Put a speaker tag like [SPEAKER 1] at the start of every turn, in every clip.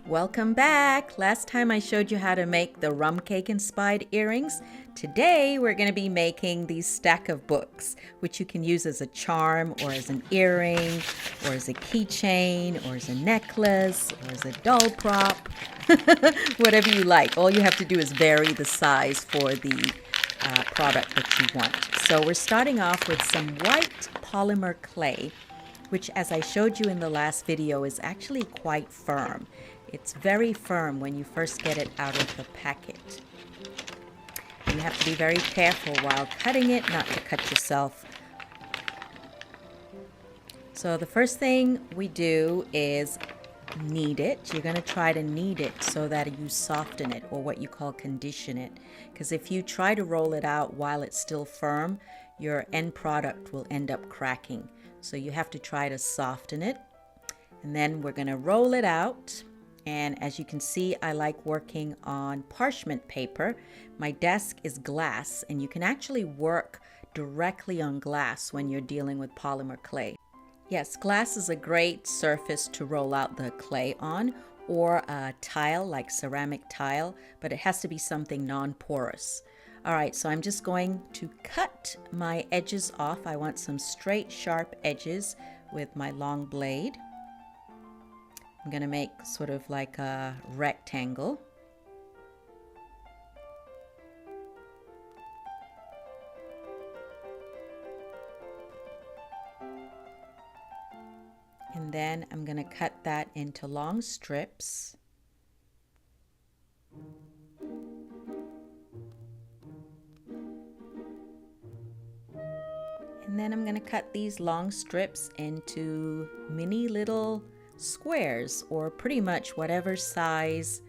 [SPEAKER 1] Welcome back! Last time I showed you how to make the rum cake inspired earrings. Today we're going to be making these stack of books, which you can use as a charm or as an earring or as a keychain or as a necklace or as a doll prop. Whatever you like. All you have to do is vary the size for the product that you want. So we're starting off with some white polymer clay, which, as I showed you in the last video, is actually quite firm. It's very firm when you first get it out of the packet. You have to be very careful while cutting it not to cut yourself. So the first thing we do is knead it. You're going to try to knead it so that you soften it, or what you call condition it. Because if you try to roll it out while it's still firm, your end product will end up cracking. So you have to try to soften it. And then we're going to roll it out. And as you can see, I like working on parchment paper. My desk is glass, and you can actually work directly on glass when you're dealing with polymer clay. Yes, glass is a great surface to roll out the clay on, or a tile like ceramic tile, but it has to be something non-porous. All right, so I'm just going to cut my edges off. I want some straight, sharp edges with my long blade. I'm going to make sort of like a rectangle. And then I'm going to cut that into long strips. And then I'm going to cut these long strips into mini little squares, or pretty much whatever size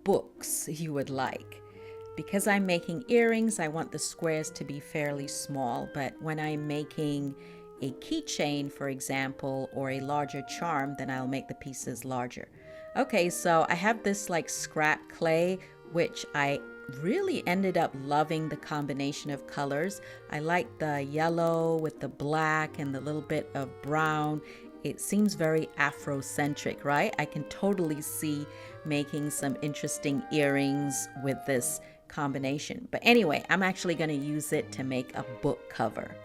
[SPEAKER 1] books you would like. Because I'm making earrings, I want the squares to be fairly small, but when I'm making a keychain, for example, or a larger charm, then I'll make the pieces larger. Okay, so I have this like scrap clay, which I really ended up loving the combination of colors. I like the yellow with the black and the little bit of brown. It seems very Afrocentric, right? I can totally see making some interesting earrings with this combination. But anyway, I'm actually going to use it to make a book cover,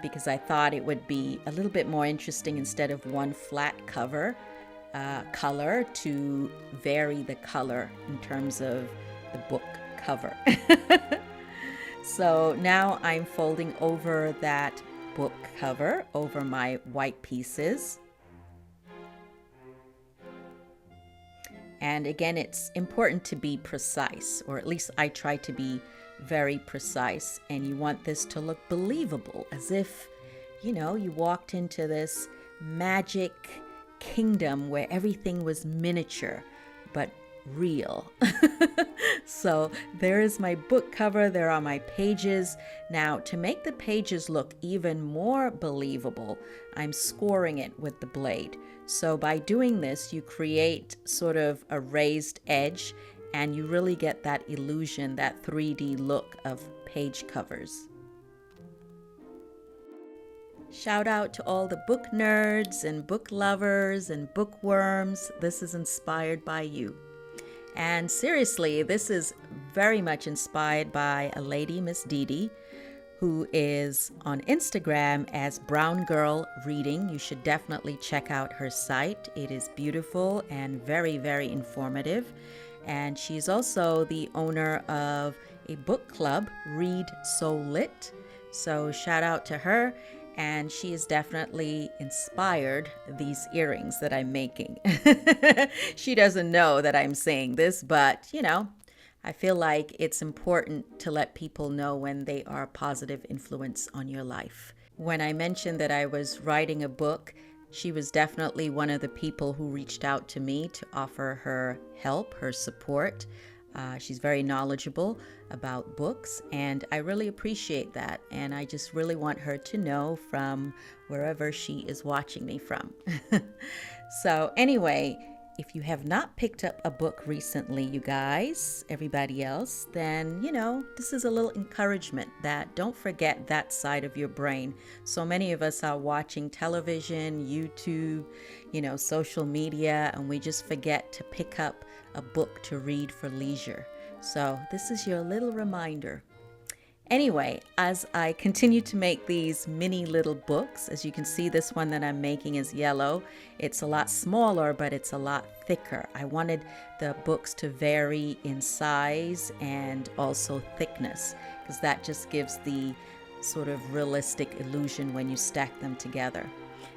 [SPEAKER 1] because I thought it would be a little bit more interesting instead of one flat cover color, to vary the color in terms of the book cover. So now I'm folding over that book cover over my white pieces. And again, it's important to be precise, or at least I try to be very precise, and you want this to look believable, as if, you know, you walked into this magic kingdom where everything was miniature but real. So there is my book cover, there are my pages. Now, to make the pages look even more believable, I'm scoring it with the blade. So by doing this, you create sort of a raised edge, and you really get that illusion, that 3D look of page covers. Shout out to all the book nerds and book lovers and bookworms. This is inspired by you. And seriously, this is very much inspired by a lady, Miss Dee Dee, who is on Instagram as Brown Girl Reading. You should definitely check out her site. It is beautiful and very, very informative. And she's also the owner of a book club, Read So Lit. So shout out to her. And she has definitely inspired these earrings that I'm making. She doesn't know that I'm saying this, but you know, I feel like it's important to let people know when they are a positive influence on your life. When I mentioned that I was writing a book, she was definitely one of the people who reached out to me to offer her help, her support. She's very knowledgeable about books, and I really appreciate that. And I just really want her to know from wherever she is watching me from. So anyway, if you have not picked up a book recently, you guys, everybody else, then, you know, this is a little encouragement that don't forget that side of your brain. So many of us are watching television, YouTube, you know, social media, and we just forget to pick up a book to read for leisure. So this is your little reminder. Anyway, as I continue to make these mini little books, as you can see, this one that I'm making is yellow. It's a lot smaller, but it's a lot thicker. I wanted the books to vary in size and also thickness, because that just gives the sort of realistic illusion when you stack them together.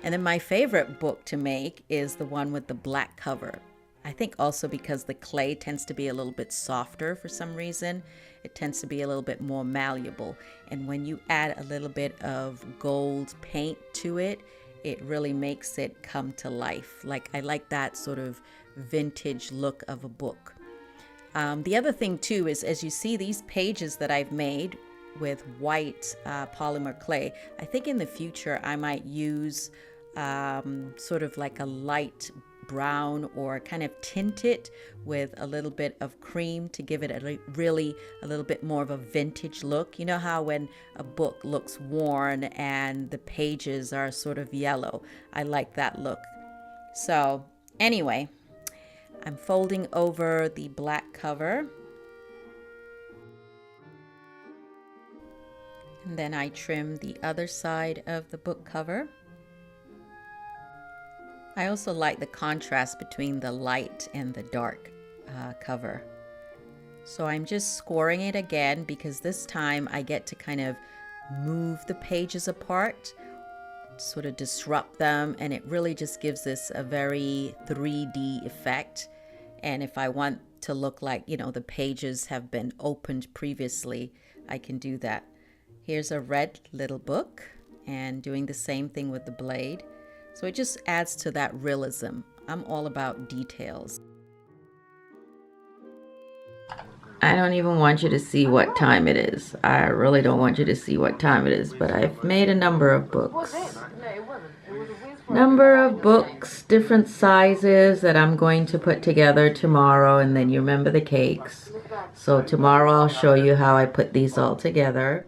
[SPEAKER 1] And then my favorite book to make is the one with the black cover. I think also because the clay tends to be a little bit softer for some reason. It tends to be a little bit more malleable. And when you add a little bit of gold paint to it, it really makes it come to life. Like, I like that sort of vintage look of a book. The other thing too is, as you see these pages that I've made with white polymer clay, I think in the future I might use sort of like a light brown or kind of tint it with a little bit of cream to give it a little bit more of a vintage look. You know how when a book looks worn and the pages are sort of yellow? I like that look. So anyway, I'm folding over the black cover. And then I trim the other side of the book cover. I also like the contrast between the light and the dark cover. So I'm just scoring it again because this time I get to kind of move the pages apart, sort of disrupt them, and it really just gives this a very 3D effect. And if I want to look like, you know, the pages have been opened previously, I can do that. Here's a red little book and doing the same thing with the blade. So it just adds to that realism. I'm all about details. I don't even want you to see what time it is. I really don't want you to see what time it is, but I've made a number of books. Different sizes that I'm going to put together tomorrow, and then you remember the cakes. So tomorrow I'll show you how I put these all together.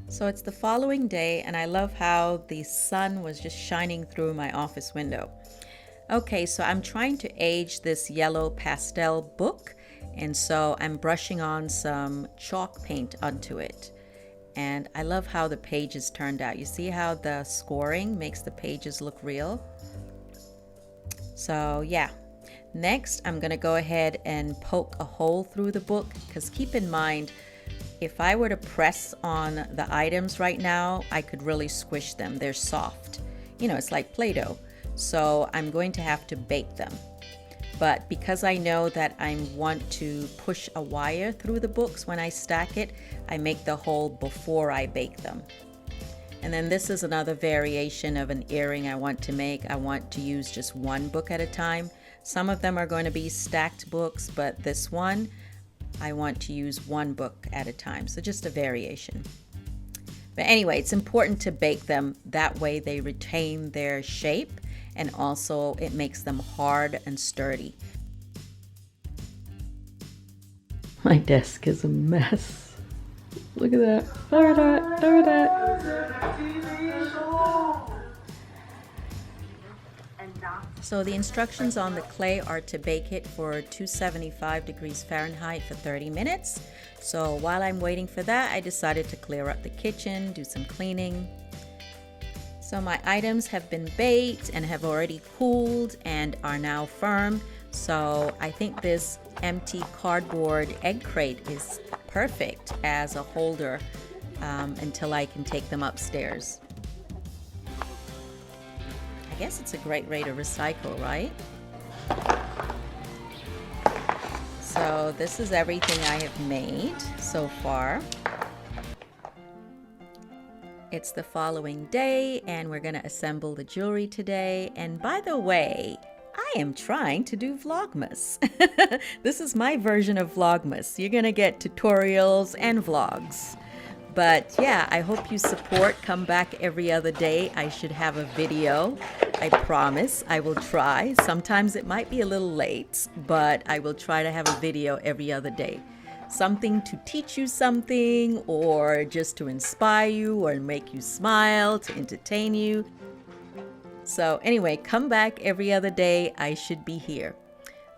[SPEAKER 1] So it's the following day, and I love how the sun was just shining through my office window. Okay, so I'm trying to age this yellow pastel book, and so I'm brushing on some chalk paint onto it. And I love how the pages turned out. You see how the scoring makes the pages look real? So yeah. Next, I'm gonna go ahead and poke a hole through the book, because keep in mind, if I were to press on the items right now, I could really squish them. They're soft. You know, it's like Play-Doh. So I'm going to have to bake them. But because I know that I want to push a wire through the books when I stack it, I make the hole before I bake them. And then this is another variation of an earring I want to make. I want to use just one book at a time. Some of them are going to be stacked books, but this one, I want to use one book at a time, so just a variation. But anyway, it's important to bake them. That way they retain their shape, and also it makes them hard and sturdy. My desk is a mess. Look at that. Look at that. Look at that. So the instructions on the clay are to bake it for 275 degrees Fahrenheit for 30 minutes. So while I'm waiting for that, I decided to clear up the kitchen, do some cleaning. So my items have been baked and have already cooled and are now firm. So I think this empty cardboard egg crate is perfect as a holder until I can take them upstairs. I guess it's a great way to recycle, right? So this is everything I have made so far. It's the following day, and we're gonna assemble the jewelry today. And by the way, I am trying to do Vlogmas. This is my version of Vlogmas. You're gonna get tutorials and vlogs. But yeah, I hope you support. Come back every other day. I should have a video. I promise. I will try. Sometimes it might be a little late, but I will try to have a video every other day. Something to teach you something, or just to inspire you, or make you smile, to entertain you. So anyway, come back every other day. I should be here.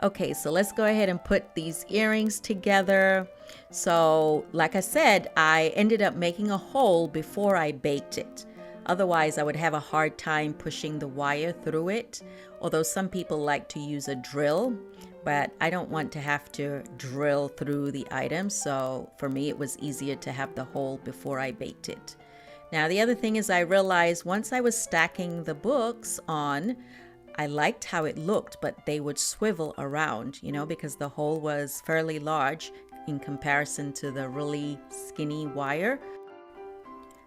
[SPEAKER 1] Okay, so let's go ahead and put these earrings together. So like I said, I ended up making a hole before I baked it. Otherwise, I would have a hard time pushing the wire through it. Although some people like to use a drill, but I don't want to have to drill through the item. So for me, it was easier to have the hole before I baked it. Now, the other thing is I realized once I was stacking the books on, I liked how it looked, but they would swivel around, you know, because the hole was fairly large in comparison to the really skinny wire.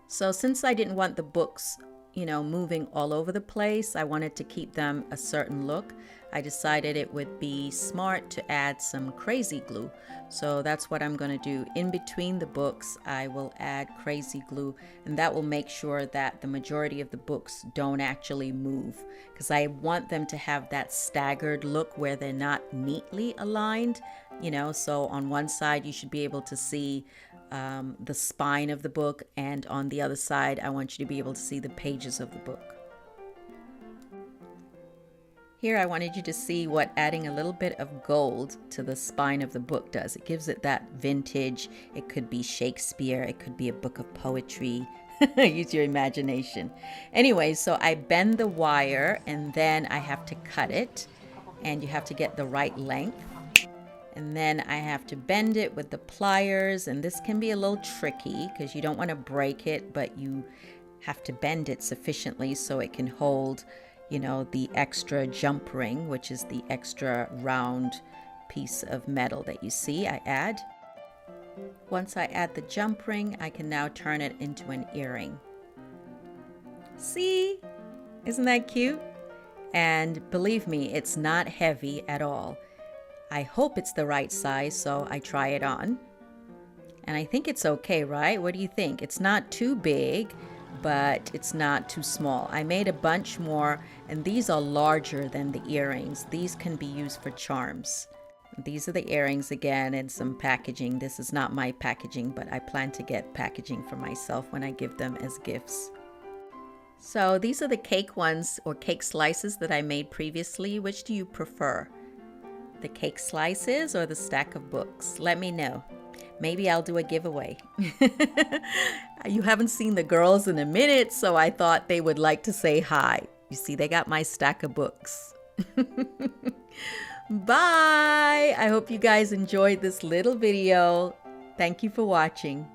[SPEAKER 1] So since I didn't want the books, you know, moving all over the place, I wanted to keep them a certain look. I decided it would be smart to add some crazy glue. So that's what I'm going to do. In between the books, I will add crazy glue, and that will make sure that the majority of the books don't actually move, because I want them to have that staggered look where they're not neatly aligned, you know. So on one side, you should be able to see the spine of the book, and on the other side, I want you to be able to see the pages of the book. Here I wanted you to see what adding a little bit of gold to the spine of the book does. It gives it that vintage. It could be Shakespeare. It could be a book of poetry. Use your imagination. Anyway, so I bend the wire and then I have to cut it, and you have to get the right length. And then I have to bend it with the pliers, and this can be a little tricky because you don't want to break it, but you have to bend it sufficiently so it can hold, you know, the extra jump ring, which is the extra round piece of metal that you see I add. Once I add the jump ring, I can now turn it into an earring. See? Isn't that cute? And believe me, it's not heavy at all. I hope it's the right size, so I try it on. And I think it's okay, right? What do you think? It's not too big, but it's not too small. I made a bunch more, and these are larger than the earrings. These can be used for charms. These are the earrings again, and some packaging. This is not my packaging, but I plan to get packaging for myself when I give them as gifts. So these are the cake ones, or cake slices, that I made previously. Which do you prefer? The cake slices or the stack of books? Let me know. Maybe I'll do a giveaway. You haven't seen the girls in a minute, so I thought they would like to say hi. You see, they got my stack of books. Bye! I hope you guys enjoyed this little video. Thank you for watching.